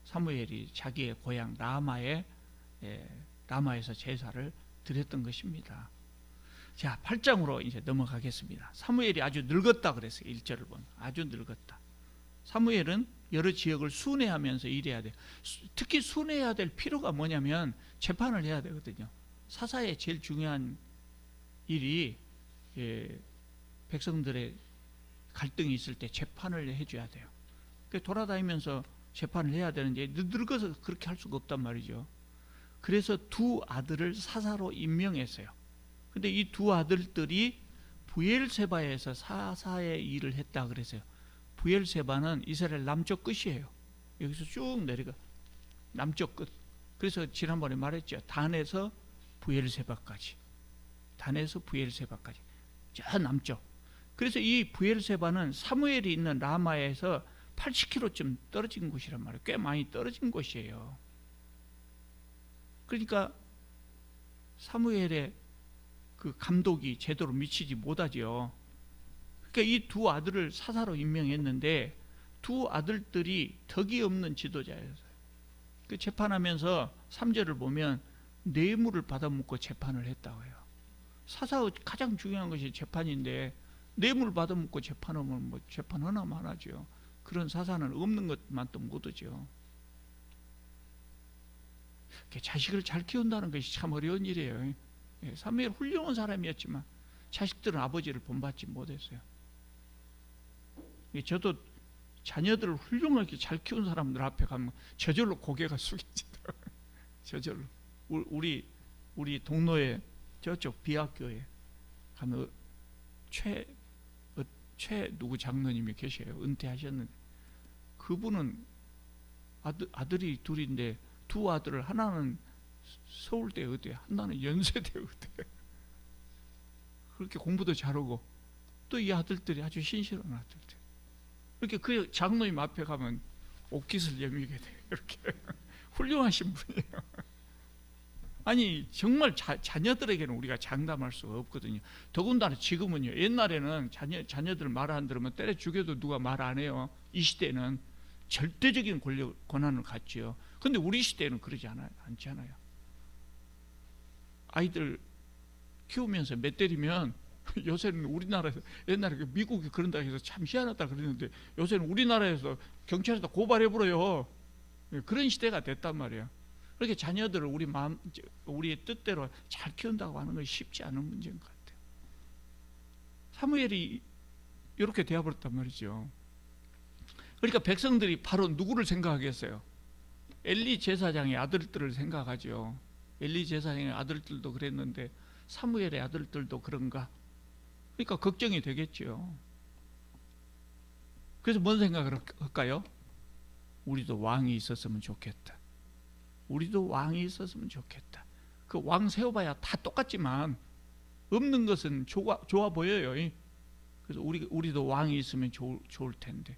사무엘이 자기의 고향 라마에서 제사를 드렸던 것입니다. 자, 8장으로 이제 넘어가겠습니다. 사무엘이 아주 늙었다 그랬어요. 1절을 보면 아주 늙었다. 사무엘은 여러 지역을 순회하면서 일해야 돼요. 특히 순회해야 될 필요가 뭐냐면 재판을 해야 되거든요. 사사의 제일 중요한 일이 백성들의 갈등이 있을 때 재판을 해줘야 돼요. 돌아다니면서 재판을 해야 되는데 늙어서 그렇게 할 수가 없단 말이죠. 그래서 두 아들을 사사로 임명했어요. 근데 이 두 아들들이 부엘세바에서 사사의 일을 했다 그랬어요. 부엘세바는 이스라엘 남쪽 끝이에요. 여기서 쭉 내려가 남쪽 끝. 그래서 지난번에 말했죠. 단에서 부엘세바까지. 단에서 부엘세바까지. 저 남쪽. 그래서 이 부엘세바는 사무엘이 있는 라마에서 80km쯤 떨어진 곳이란 말이에요. 꽤 많이 떨어진 곳이에요. 그러니까 사무엘의 그 감독이 제대로 미치지 못하죠. 그러니까 이 두 아들을 사사로 임명했는데 두 아들들이 덕이 없는 지도자였어요. 그 재판하면서 3절을 보면 뇌물을 받아먹고 재판을 했다고 해요. 사사의 가장 중요한 것이 재판인데 뇌물 받아먹고 재판하면 뭐 재판하나 마나죠. 그런 사사는 없는 것만 또 못하죠. 자식을 잘 키운다는 것이 참 어려운 일이에요. 사무엘 훌륭한 사람이었지만 자식들은 아버지를 본받지 못했어요. 저도 자녀들을 훌륭하게 잘 키운 사람들 앞에 가면 저절로 고개가 숙여지더라고요. 저절로. 우리 동로에 저쪽 비학교에 가면 최 누구 장로님이 계셔요. 은퇴하셨는데 그분은 아들이 둘인데 두 아들을 하나는 서울대 의대, 하나는 연세대 의대. 그렇게 공부도 잘하고 또 이 아들들이 아주 신실한 아들들. 이렇게 그 장로님 앞에 가면 옷깃을 여미게 돼요. 이렇게 훌륭하신 분이에요. 아니 정말 자녀들에게는 우리가 장담할 수가 없거든요. 더군다나 지금은요. 옛날에는 자녀들 말 안 들으면 때려 죽여도 누가 말 안 해요. 이 시대는 절대적인 권한을 갖지요. 그런데 우리 시대는 그러지 않잖아요. 아이들 키우면서 몇 때리면 요새는 우리나라에서 옛날에 미국이 그런다 해서 참 희한하다 그랬는데 요새는 우리나라에서 경찰에다 고발해버려요. 그런 시대가 됐단 말이에요. 그렇게 자녀들을 우리의 뜻대로 잘 키운다고 하는 것이 쉽지 않은 문제인 것 같아요. 사무엘이 이렇게 되어버렸단 말이죠. 그러니까 백성들이 바로 누구를 생각하겠어요? 엘리 제사장의 아들들을 생각하죠. 엘리 제사장의 아들들도 그랬는데 사무엘의 아들들도 그런가? 그러니까 걱정이 되겠죠. 그래서 뭔 생각을 할까요? 우리도 왕이 있었으면 좋겠다. 우리도 왕이 있었으면 좋겠다. 그 왕 세워봐야 다 똑같지만 없는 것은 좋아 보여요. 그래서 우리도 왕이 있으면 좋을 텐데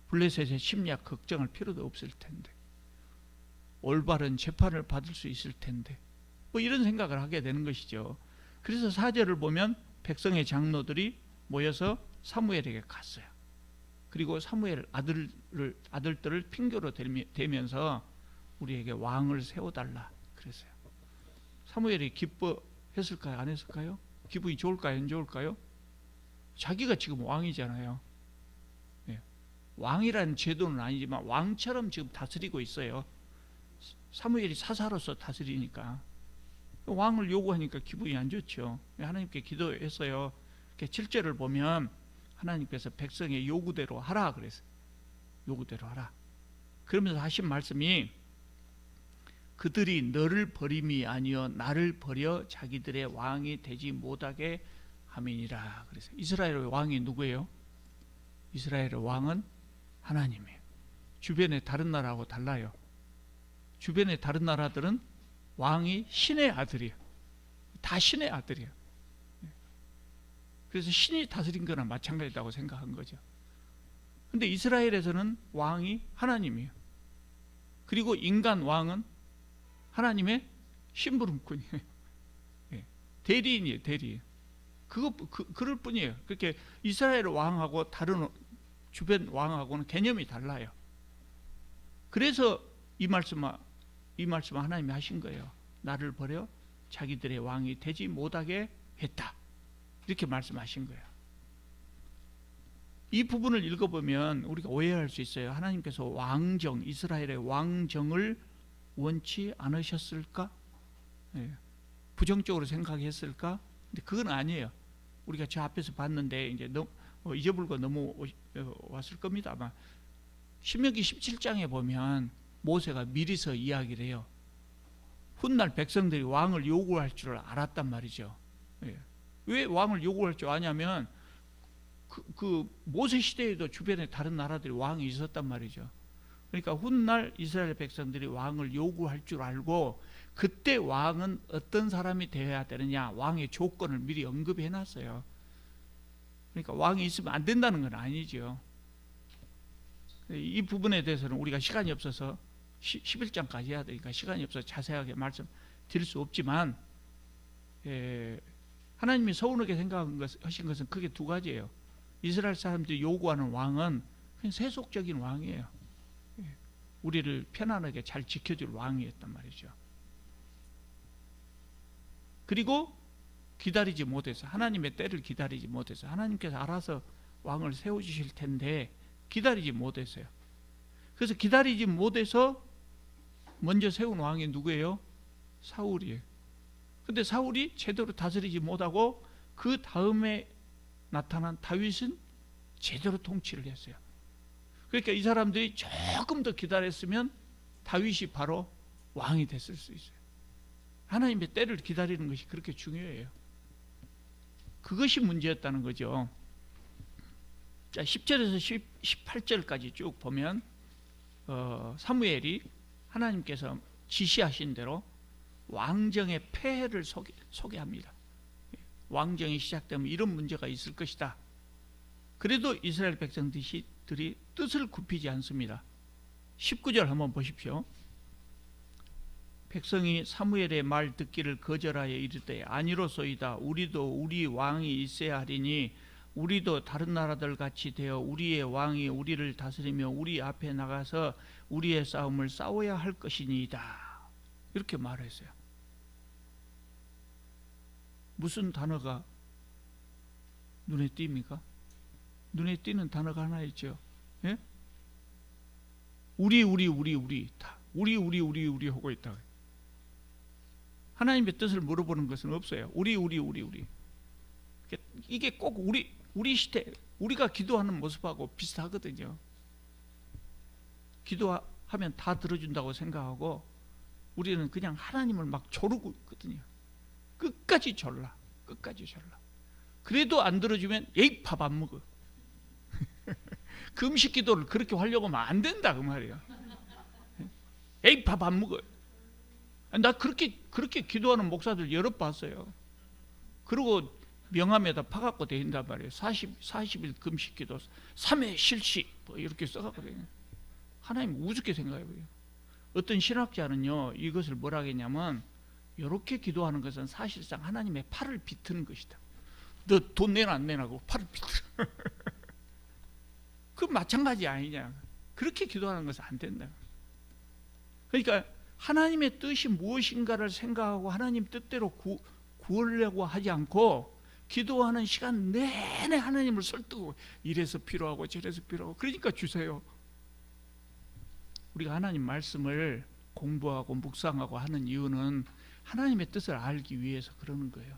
블레셋의 심리학 걱정할 필요도 없을 텐데 올바른 재판을 받을 수 있을 텐데 뭐 이런 생각을 하게 되는 것이죠. 그래서 4절을 보면 백성의 장로들이 모여서 사무엘에게 갔어요. 그리고 사무엘 아들들을 핑계로 대면서 우리에게 왕을 세워달라 그랬어요. 사무엘이 기뻐했을까요? 안 했을까요? 기분이 좋을까요? 안 좋을까요? 자기가 지금 왕이잖아요. 왕이라는 제도는 아니지만 왕처럼 지금 다스리고 있어요. 사무엘이 사사로서 다스리니까 왕을 요구하니까 기분이 안 좋죠. 하나님께 기도했어요. 7절을 보면 하나님께서 백성의 요구대로 하라 그랬어요. 요구대로 하라. 그러면서 하신 말씀이 그들이 너를 버림이 아니요 나를 버려 자기들의 왕이 되지 못하게 함이니라 그랬어요. 이스라엘의 왕이 누구예요? 이스라엘의 왕은 하나님이에요. 주변의 다른 나라하고 달라요. 주변의 다른 나라들은 왕이 신의 아들이에요. 다 신의 아들이에요. 그래서 신이 다스린 거나 마찬가지다고 생각한 거죠. 근데 이스라엘에서는 왕이 하나님이에요. 그리고 인간 왕은 하나님의 심부름꾼이에요. 대리인이에요, 대리인. 그럴 뿐이에요. 그렇게 이스라엘 왕하고 다른 주변 왕하고는 개념이 달라요. 그래서 이 말씀을 하나님이 하신 거예요. 나를 버려 자기들의 왕이 되지 못하게 했다. 이렇게 말씀하신 거예요. 이 부분을 읽어보면 우리가 오해할 수 있어요. 하나님께서 왕정, 이스라엘의 왕정을 원치 않으셨을까? 부정적으로 생각했을까? 근데 그건 아니에요. 우리가 저 앞에서 봤는데 이제 잊어버리고 넘어왔을 겁니다. 아마 신명기 17장에 보면 모세가 미리서 이야기를 해요. 훗날 백성들이 왕을 요구할 줄 알았단 말이죠. 왜 왕을 요구할 줄 아냐면 그 모세 시대에도 주변에 다른 나라들이 왕이 있었단 말이죠. 그러니까 훗날 이스라엘 백성들이 왕을 요구할 줄 알고 그때 왕은 어떤 사람이 되어야 되느냐 왕의 조건을 미리 언급해 놨어요. 그러니까 왕이 있으면 안 된다는 건 아니죠. 이 부분에 대해서는 우리가 시간이 없어서 11장까지 해야 되니까 시간이 없어서 자세하게 말씀드릴 수 없지만 하나님이 서운하게 생각하신 것은 크게 두 가지예요. 이스라엘 사람들이 요구하는 왕은 그냥 세속적인 왕이에요. 우리를 편안하게 잘 지켜줄 왕이었단 말이죠. 그리고 기다리지 못해서 하나님의 때를 기다리지 못해서 하나님께서 알아서 왕을 세워주실 텐데 기다리지 못했어요. 그래서 기다리지 못해서 먼저 세운 왕이 누구예요? 사울이에요. 근데 사울이 제대로 다스리지 못하고 그 다음에 나타난 다윗은 제대로 통치를 했어요. 그러니까 이 사람들이 조금 더 기다렸으면 다윗이 바로 왕이 됐을 수 있어요. 하나님의 때를 기다리는 것이 그렇게 중요해요. 그것이 문제였다는 거죠. 자, 10절에서 18절까지 쭉 보면 사무엘이 하나님께서 지시하신 대로 왕정의 폐해를 소개합니다. 왕정이 시작되면 이런 문제가 있을 것이다. 그래도 이스라엘 백성들이 뜻을 굽히지 않습니다. 19절 한번 보십시오. 백성이 사무엘의 말 듣기를 거절하여 이르되 아니로소이다. 우리도 우리 왕이 있어야 하리니 우리도 다른 나라들 같이 되어 우리의 왕이 우리를 다스리며 우리 앞에 나가서 우리의 싸움을 싸워야 할 것이니이다. 이렇게 말했어요. 무슨 단어가 눈에 띕니까? 눈에 띄는 단어가 하나 있죠. 예? 우리 다 우리 하고 있다. 하나님의 뜻을 물어보는 것은 없어요. 우리. 이게 꼭 우리 시대 우리가 기도하는 모습하고 비슷하거든요. 기도하면 다 들어준다고 생각하고 우리는 그냥 하나님을 막 조르고 있거든요. 끝까지 졸라. 그래도 안 들어주면 에이 밥 안 먹어. 그 음식 기도를 그렇게 하려고 하면 안 된다 그 말이에요. 에이 밥 안 먹어. 나 그렇게 기도하는 목사들 여러 봤어요. 그리고 명함에다 파갖고 다닌단 말이에요. 40일 금식 기도 3회 실시 뭐 이렇게 써갖고 다녀요. 하나님 우습게 생각해요. 어떤 신학자는요 이것을 뭐라 하겠냐면 이렇게 기도하는 것은 사실상 하나님의 팔을 비트는 것이다. 너 돈 내나 안 내나고 팔을 비틀어. 그 마찬가지 아니냐. 그렇게 기도하는 것은 안 된다. 그러니까 하나님의 뜻이 무엇인가를 생각하고 하나님 뜻대로 구하려고 하지 않고 기도하는 시간 내내 하나님을 설득하고 이래서 필요하고 저래서 필요하고 그러니까 주세요. 우리가 하나님 말씀을 공부하고 묵상하고 하는 이유는 하나님의 뜻을 알기 위해서 그러는 거예요.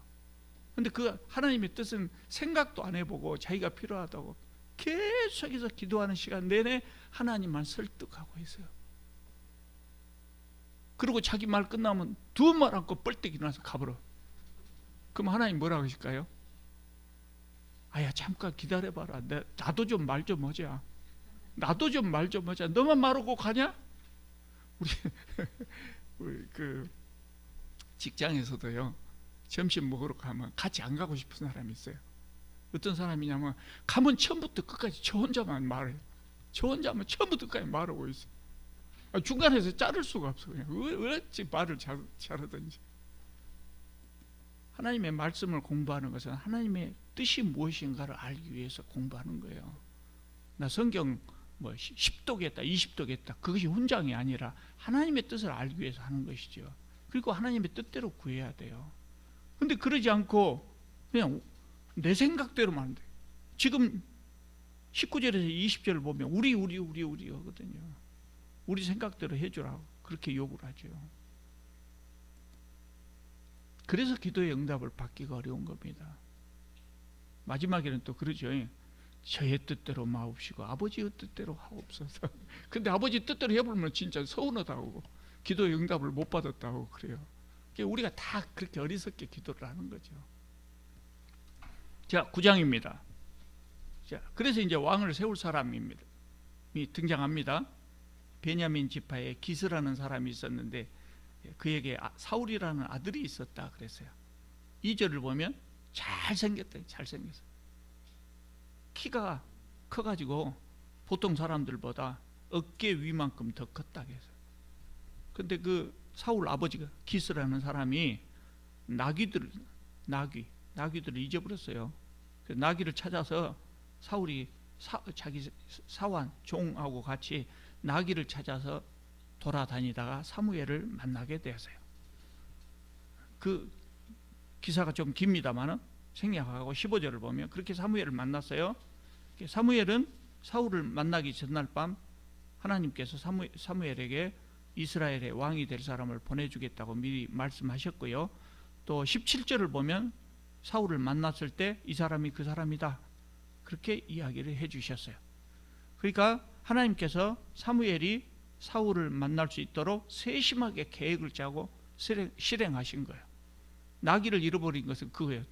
근데 그 하나님의 뜻은 생각도 안 해보고 자기가 필요하다고 계속해서 기도하는 시간 내내 하나님만 설득하고 있어요. 그리고 자기 말 끝나면 두 말 안고 뻘떡 일어나서 가버려. 그럼 하나님 뭐라고 하실까요? 아야 잠깐 기다려봐라. 나도 좀 말 좀 하자. 나도 좀 말 좀 하자. 너만 말하고 가냐? 우리 그 직장에서도요, 점심 먹으러 가면 같이 안 가고 싶은 사람이 있어요. 어떤 사람이냐면 가면 처음부터 끝까지 저 혼자만 말해요. 저 혼자만 처음부터 끝까지 말하고 있어요. 중간에서 자를 수가 없어. 그냥 어찌 말을 잘하든지. 하나님의 말씀을 공부하는 것은 하나님의 뜻이 무엇인가를 알기 위해서 공부하는 거예요. 나 성경 뭐 10독했다 20독했다 그것이 훈장이 아니라 하나님의 뜻을 알기 위해서 하는 것이죠. 그리고 하나님의 뜻대로 구해야 돼요. 근데 그러지 않고 그냥 내 생각대로만 안 돼요. 지금 19절에서 20절을 보면 우리 하거든요. 우리 생각대로 해주라고 그렇게 요구를 하죠. 그래서 기도의 응답을 받기가 어려운 겁니다. 마지막에는 또 그러죠. 저의 뜻대로 마옵시고 아버지의 뜻대로 하옵소서. 근데 아버지 뜻대로 해보면 진짜 서운하다고 기도의 응답을 못 받았다고 그래요. 우리가 다 그렇게 어리석게 기도를 하는 거죠. 자, 9장입니다. 자, 그래서 이제 왕을 세울 사람이 등장합니다. 베냐민 지파에 기스라는 사람이 있었는데 그에게 사울이라는 아들이 있었다 그랬어요. 2절을 보면 잘생겼다. 잘생겼어. 키가 커가지고 보통 사람들보다 어깨 위만큼 더 컸다 그래서. 근데 그 사울 아버지가 기스라는 사람이 나귀들을 잊어버렸어요. 그 나귀를 찾아서 사울이 자기 사환 종하고 같이 나귀를 찾아서 돌아다니다가 사무엘을 만나게 되었어요. 그 기사가 좀 깁니다만은 생략하고 15절을 보면 그렇게 사무엘을 만났어요. 사무엘은 사울을 만나기 전날 밤 하나님께서 사무엘에게 이스라엘의 왕이 될 사람을 보내주겠다고 미리 말씀하셨고요. 또 17절을 보면 사울을 만났을 때 이 사람이 그 사람이다 그렇게 이야기를 해주셨어요. 그러니까 하나님께서 사무엘이 사울을 만날 수 있도록 세심하게 계획을 짜고 실행하신 거예요. 나귀를 잃어버린 것은 그거예요.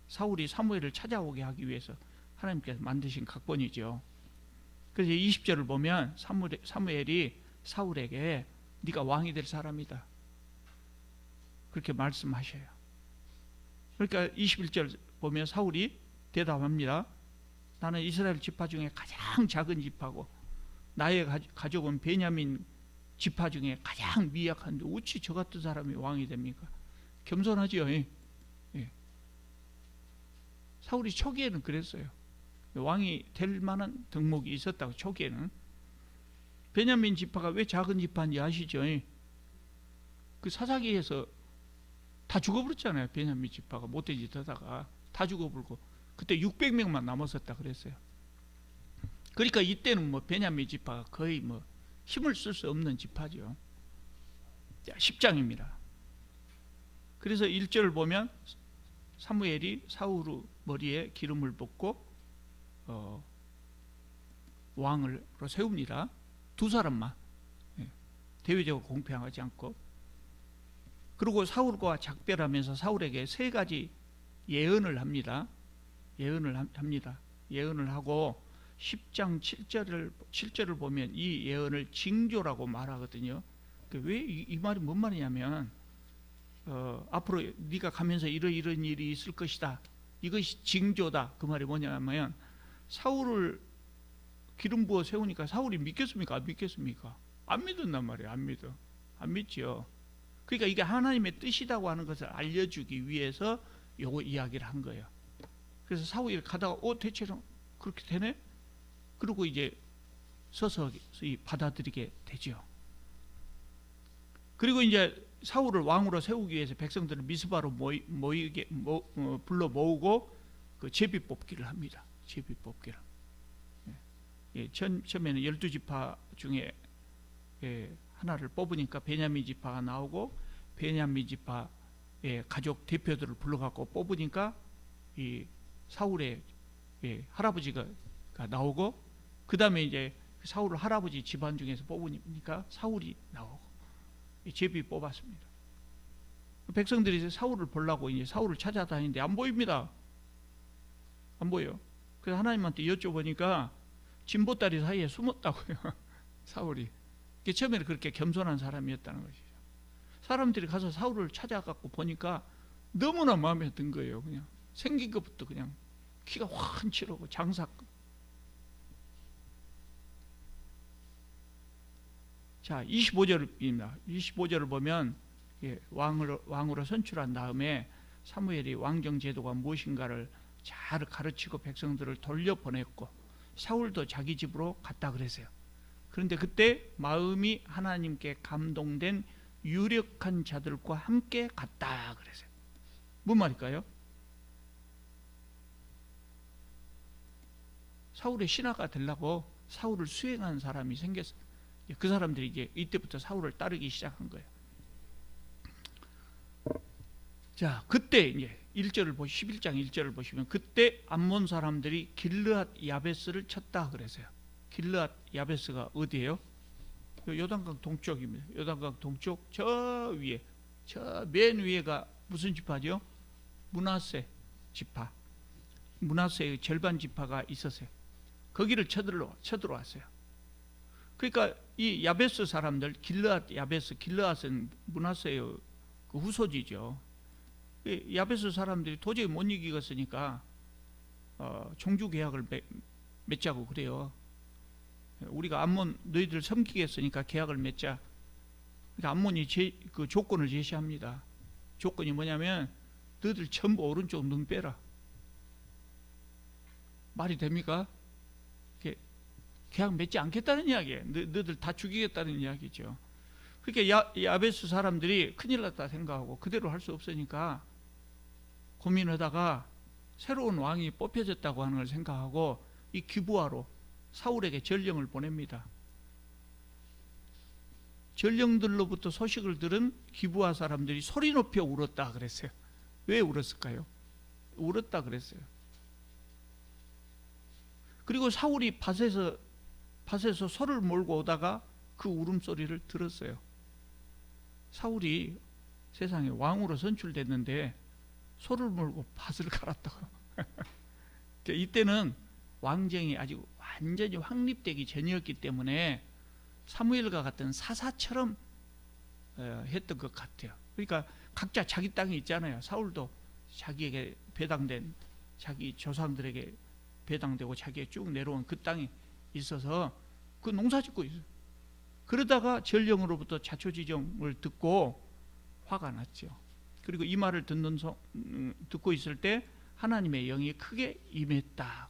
사울이 사무엘을 찾아오게 하기 위해서 하나님께서 만드신 각본이죠. 그래서 20절을 보면 사무엘이 사울에게 네가 왕이 될 사람이다 그렇게 말씀하셔요. 그러니까 21절 보면 사울이 대답합니다. 나는 이스라엘 지파 중에 가장 작은 지파고 나의 가족은 베냐민 지파 중에 가장 미약한데 어찌 저 같은 사람이 왕이 됩니까? 겸손하지요. 예. 사울이 초기에는 그랬어요. 왕이 될 만한 덕목이 있었다고. 초기에는 베냐민 지파가 왜 작은 지파인지 아시죠? 그 사사기에서 다 죽어버렸잖아요. 베냐민 지파가 못된 짓 하다가 다 죽어버리고 그때 600명만 남았었다 그랬어요. 그러니까 이때는 뭐 베냐민 지파가 거의 뭐 힘을 쓸 수 없는 지파죠. 자, 10장입니다. 그래서 1절을 보면 사무엘이 사울 머리에 기름을 붓고 왕으로 세웁니다. 두 사람만. 대외적으로 공평하지 않고. 그리고 사울과 작별하면서 사울에게 세 가지 예언을 합니다. 예언을 하고 10장 7절을 보면 이 예언을 징조라고 말하거든요. 왜 이 말이 뭔 말이냐면 앞으로 네가 가면서 이런 일이 있을 것이다. 이것이 징조다. 그 말이 뭐냐면 사울을 기름 부어 세우니까 사울이 믿겠습니까? 안 믿겠습니까? 안 믿는단 말이에요. 안 믿지요. 그러니까 이게 하나님의 뜻이라고 하는 것을 알려주기 위해서 요거 이야기를 한 거예요. 그래서 사울이 가다가 대체 그렇게 되네? 그리고 이제 서서히 받아들이게 되죠. 그리고 이제 사울을 왕으로 세우기 위해서 백성들을 미스바로 불러 모으고 그 제비 뽑기를 합니다. 제비 뽑기를. 처음에는 12지파 중에 하나를 뽑으니까 베냐민 지파가 나오고, 베냐민 지파의 가족 대표들을 불러갖고 뽑으니까 이 사울의 할아버지가 나오고, 그 다음에 이제 사울 할아버지 집안 중에서 뽑으니까 사울이 나오고, 제비 뽑았습니다. 백성들이 사울을 보려고 이제 사울을 찾아다니는데 안 보입니다. 안 보여. 그래서 하나님한테 여쭤보니까 진보다리 사이에 숨었다고요. 사울이. 처음에는 그렇게 겸손한 사람이었다는 것이죠. 사람들이 가서 사울을 찾아갖고 보니까 너무나 마음에 든 거예요. 그냥 생긴 것부터 그냥 키가 훤칠하고 장사급. 자, 25절입니다. 25절을 보면 왕으로 선출한 다음에 사무엘이 왕정 제도가 무엇인가를 잘 가르치고 백성들을 돌려보냈고, 사울도 자기 집으로 갔다 그랬어요. 그런데 그때 마음이 하나님께 감동된 유력한 자들과 함께 갔다 그랬어요. 뭔 말일까요? 사울의 신하가 되려고 사울을 수행한 사람이 생겼어요. 그 사람들이 이제 이때부터 사울을 따르기 시작한 거예요. 자, 그때 이제 11장 1절을 보시면, 그때 암몬 사람들이 길르앗 야베스를 쳤다 그래서요. 길르앗 야베스가 어디예요? 요단강 동쪽입니다. 요단강 동쪽 저 위에, 저 맨 위에가 무슨 지파죠? 므낫세 지파. 므낫세의 절반 지파가 있었어요. 거기를 쳐들어왔어요. 그러니까 이 야베스 사람들, 길르앗 야베스, 길르앗은 므낫세의 그 후손이죠. 야베스 사람들이 도저히 못 이기겠으니까 종주 계약을 맺자고 그래요. 우리가 암몬 너희들 섬기겠으니까 계약을 맺자. 그러니까 암몬이 그 조건을 제시합니다. 조건이 뭐냐면 너희들 전부 오른쪽 눈 빼라. 말이 됩니까? 계약 맺지 않겠다는 이야기예요. 너희들 다 죽이겠다는 이야기죠. 그러니까 야베스 사람들이 큰일 났다 생각하고 그대로 할 수 없으니까 고민하다가 새로운 왕이 뽑혀졌다고 하는 걸 생각하고 이 기브아로 사울에게 전령을 보냅니다. 전령들로부터 소식을 들은 기브아 사람들이 소리 높여 울었다 그랬어요. 왜 울었을까요? 울었다 그랬어요. 그리고 사울이 밭에서 소를 몰고 오다가 그 울음소리를 들었어요. 사울이 세상에 왕으로 선출됐는데 소를 몰고 밭을 갈았다고. 이때는 왕정이 아직 완전히 확립되기 전이었기 때문에 사무엘과 같은 사사처럼 했던 것 같아요. 그러니까 각자 자기 땅이 있잖아요. 사울도 자기에게 배당된, 자기 조상들에게 배당되고 자기가 쭉 내려온 그 땅이 있어서 그 농사 짓고 있어요. 그러다가 전령으로부터 자초지종을 듣고 화가 났죠. 그리고 이 말을 듣고 있을 때 하나님의 영이 크게 임했다.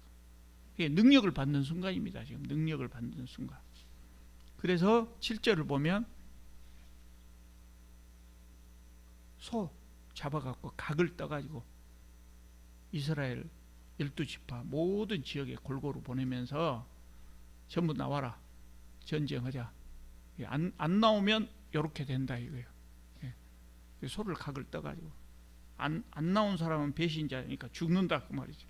그게 능력을 받는 순간입니다. 지금 능력을 받는 순간. 그래서 7절을 보면 소 잡아갖고 각을 떠가지고 이스라엘 12지파 모든 지역에 골고루 보내면서 전부 나와라, 전쟁하자. 안 나오면 이렇게 된다 이거예요. 소를 각을 떠가지고 안 나온 사람은 배신자니까 죽는다 그 말이죠.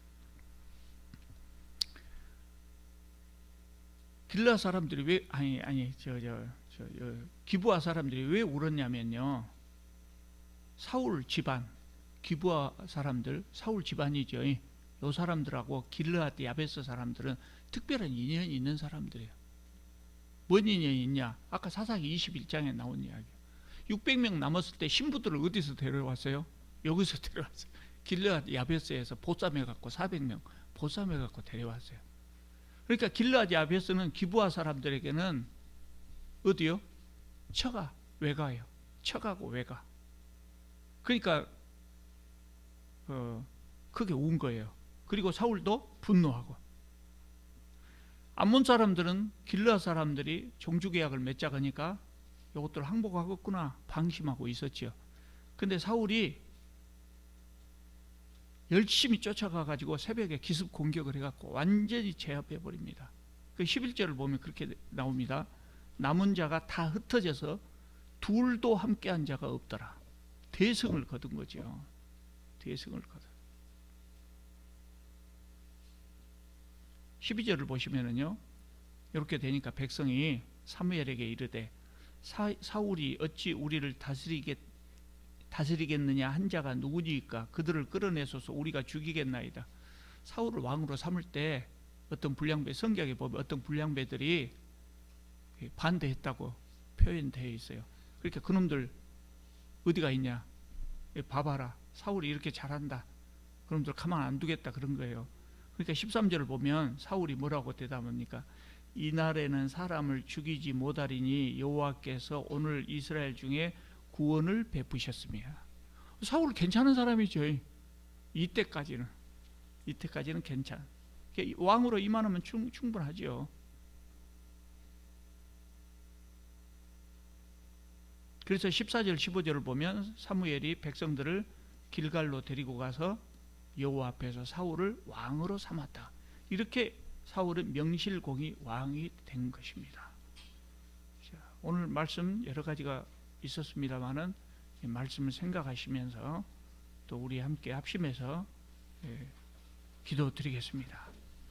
길라 사람들이 왜 기브아 사람들이 왜 울었냐면요. 사울 집안, 기브아 사람들, 사울 집안이죠. 이 사람들하고 길르앗 야베스 사람들은 특별한 인연이 있는 사람들이에요. 뭔 인연이 있냐? 아까 사사기 21장에 나온 이야기. 600명 남았을 때 신부들을 어디서 데려왔어요? 여기서 데려왔어요. 길르앗 야베스에서 보쌈해 갖고 400명 보쌈해 갖고 데려왔어요. 그러니까 길르앗 야베스는 기브아 사람들에게는 어디요? 처가, 외가예요. 처가고 외가. 그러니까 크게 운 거예요. 그리고 사울도 분노하고. 암몬 사람들은 길르앗 사람들이 종주계약을 맺자 하니까 이것들 항복하겠구나 방심하고 있었죠. 근데 사울이 열심히 쫓아가 가지고 새벽에 기습 공격을 해갖고 완전히 제압해 버립니다. 그 11절을 보면 그렇게 나옵니다. 남은 자가 다 흩어져서 둘도 함께한 자가 없더라. 대승을 거둔 거죠. 대승을 거둔. 12절을 보시면은요, 이렇게 되니까 백성이 사무엘에게 이르되 사울이 어찌 우리를 다스리겠느냐 한 자가 누구니까 그들을 끌어내소서 우리가 죽이겠나이다. 사울을 왕으로 삼을 때 어떤 불량배, 성경에 보면 어떤 불량배들이 반대했다고 표현되어 있어요. 그러니까 그놈들 어디가 있냐, 봐봐라, 사울이 이렇게 잘한다, 그놈들 가만 안 두겠다, 그런 거예요. 그러니까 13절을 보면 사울이 뭐라고 대답합니까? 이날에는 사람을 죽이지 못하리니 여호와께서 오늘 이스라엘 중에 구원을 베푸셨습니다. 사울 괜찮은 사람이죠. 이때까지는 괜찮아. 왕으로 임하면 충분하죠. 그래서 14절 15절을 보면 사무엘이 백성들을 길갈로 데리고 가서 여호와 앞에서 사울을 왕으로 삼았다. 이렇게 사울은 명실공히 왕이 된 것입니다. 자, 오늘 말씀 여러 가지가 있었습니다만은 말씀을 생각하시면서 또 우리 함께 합심해서 기도드리겠습니다.